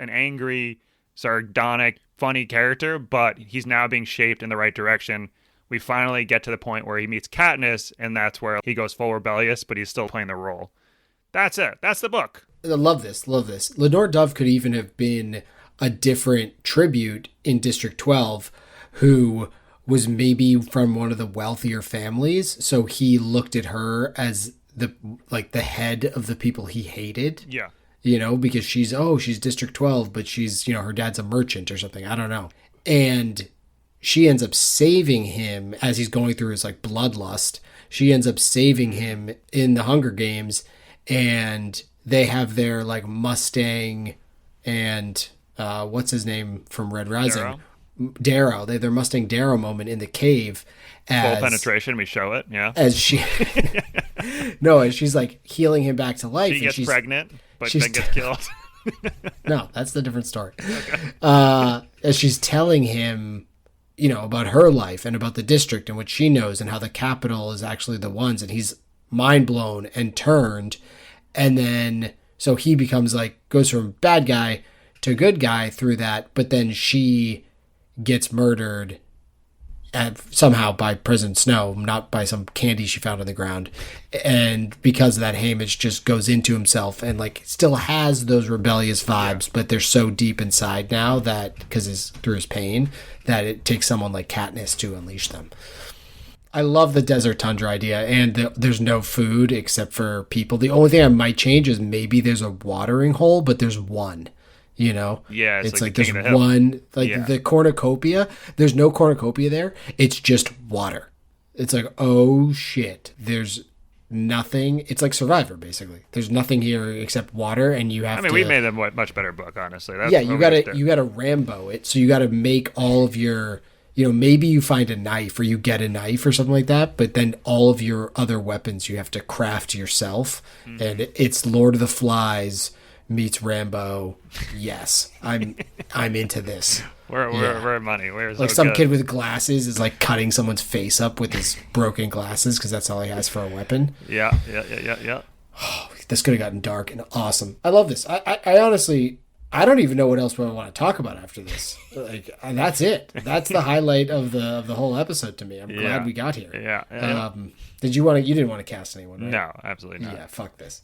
angry, sardonic, funny character, but he's now being shaped in the right direction. We finally get to the point where he meets Katniss, and that's where he goes full rebellious, but he's still playing the role. That's it. That's the book. I love this. Lenore Dove could even have been a different tribute in District 12 who was maybe from one of the wealthier families. So he looked at her as the head of the people he hated. Yeah. Because she's District 12, but she's, her dad's a merchant or something. I don't know. And she ends up saving him as he's going through his like bloodlust. She ends up saving him in the Hunger Games, and they have their like Mustang and what's his name from Red Rising? Darrow. They have their Mustang Darrow moment in the cave. Full penetration, we show it, yeah. As she as she's like healing him back to life. She gets pregnant, but then gets killed. No, that's the different story. Okay. As she's telling him about her life and about the district and what she knows and how the capital is actually the ones, and he's mind blown and turned. And then, so he becomes goes from bad guy to good guy through that, but then she gets murdered somehow by President Snow, not by some candy she found on the ground. And because of that, Haymitch just goes into himself and still has those rebellious vibes, but they're so deep inside now that because through his pain that it takes someone like Katniss to unleash them. I love the desert tundra idea, and there's no food except for people. The only thing I might change is maybe there's a watering hole, but there's one. Yeah, it's like there's one, the cornucopia. There's no cornucopia there. It's just water. It's like, oh shit, there's nothing. It's like Survivor, basically. There's nothing here except water, and you have to. we made a much better book, honestly. That's you gotta Rambo it. So you gotta make all of your, maybe you find a knife or you get a knife or something like that, but then all of your other weapons you have to craft yourself. Mm-hmm. And it's Lord of the Flies meets Rambo. Yes, I'm into this. We're money. We're so some good. Kid with glasses is cutting someone's face up with his broken glasses because that's all he has for a weapon. Yeah. Oh, this could have gotten dark and awesome. I love this. I honestly, I don't even know what else I want to talk about after this. That's it. That's the highlight of the whole episode to me. I'm glad we got here. Yeah. You didn't want to cast anyone, right? No, absolutely not. Yeah, fuck this.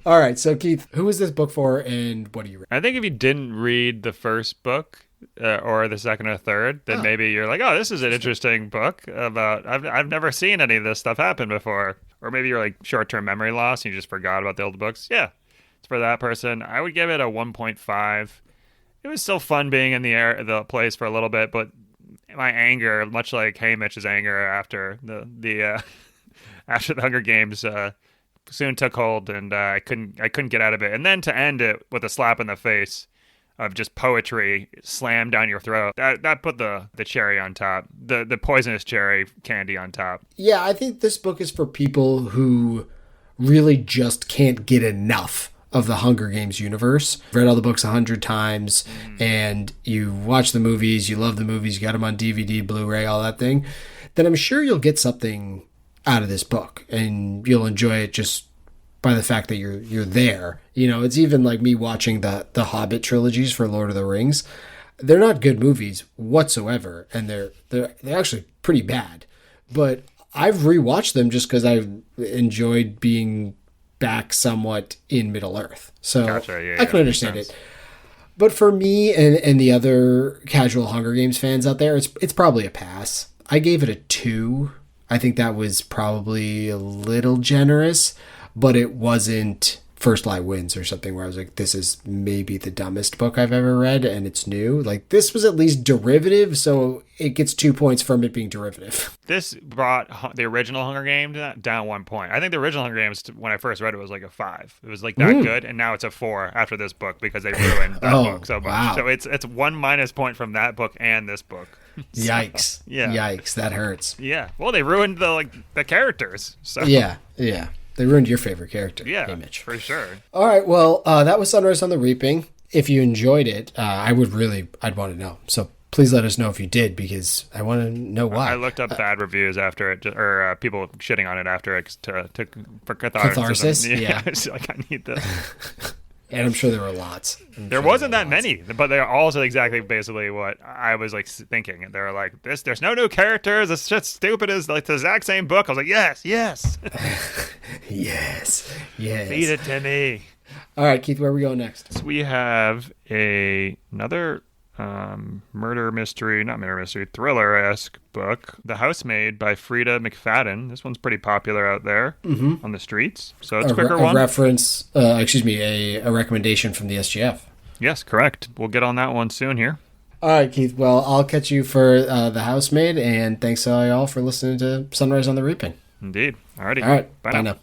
All right, so Keith, who is this book for, and what do you read? I think if you didn't read the first book or the second or third, then maybe you're like, oh, this is an interesting book about I've never seen any of this stuff happen before. Or maybe you're short-term memory loss and you just forgot about the old books. Yeah, it's for that person. I would give it a 1.5. It was still fun being in the place for a little bit, but my anger, much like Haymitch's anger after the after the Hunger Games, soon took hold, and I couldn't get out of it. And then to end it with a slap in the face, of just poetry slammed down your throat. That put the cherry on top, the poisonous cherry candy on top. Yeah, I think this book is for people who really just can't get enough of the Hunger Games universe. Read all the books 100 times, and you watch the movies, you love the movies, you got them on DVD, Blu-ray, all that thing, then I'm sure you'll get something out of this book, and you'll enjoy it just by the fact that you're there. You know, it's even like me watching the Hobbit trilogies for Lord of the Rings. They're not good movies whatsoever, and they're actually pretty bad. But I've rewatched them just because I've enjoyed being back somewhat in Middle Earth. So Gotcha, yeah, I can understand it. But for me and the other casual Hunger Games fans out there, it's probably a pass. I gave it a 2. I think that was probably a little generous, but it wasn't First Lie Wins or something where I was like, this is maybe the dumbest book I've ever read and it's new. Like, this was at least derivative, so it gets 2 points from it being derivative. This brought the original Hunger Games down 1 point. I think the original Hunger Games, when I first read it, was like a 5. It was like that good, and now it's a 4 after this book because they ruined that book so much. Wow. So it's 1 minus point from that book and this book. So, Yikes. yeah. Yikes, that hurts. Yeah. Well, they ruined the characters. So. Yeah. They ruined your favorite character, Yeah, Haymitch. for sure. All right, well, that was Sunrise on the Reaping. If you enjoyed it, I'd want to know. So please let us know if you did, because I want to know why. I looked up bad reviews after it, or people shitting on it after it for catharsis. Catharsis? Yeah. It's like, I need this. And I'm sure there were lots. There wasn't that many, but they're also exactly basically what I was like thinking. They're like, there's no new characters. It's just stupid as like the exact same book. I was like, yes. Yes. Feed it to me. All right, Keith, where are we going next? So we have another thriller-esque book, The Housemaid by Freida McFadden. This one's pretty popular out there on the streets. So it's a quicker one. A recommendation from the SGF. Yes, correct. We'll get on that one soon here. All right, Keith. Well, I'll catch you for The Housemaid, and thanks all y'all for listening to Sunrise on the Reaping. Indeed. Alrighty. All right. Bye now.